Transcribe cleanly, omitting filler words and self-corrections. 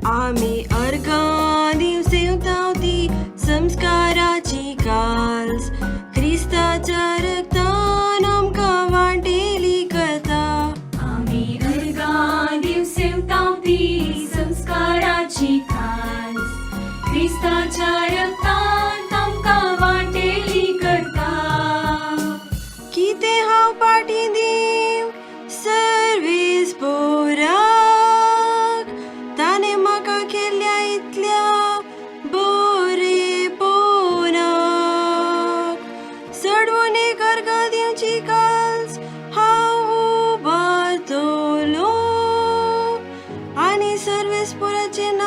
आम्ही अर्घां दिवसे उतावती संस्काराची कास ख्रिस्ताच्या रक्तान आमकां वाटेली कथा. आम्ही अर्घां दिवसे उतावती संस्काराची कास ख्रिस्ताच्या रक्तान आमकां वाटेली कथा. कितें हांव पाटी दीव सर्वीस पोराक ताणे म्हाका केल्या इतल्या बरे पोनाक. चडवून एक अर्घां दिवची कास हांव उबारतलो आनी सर्वीस पोराचें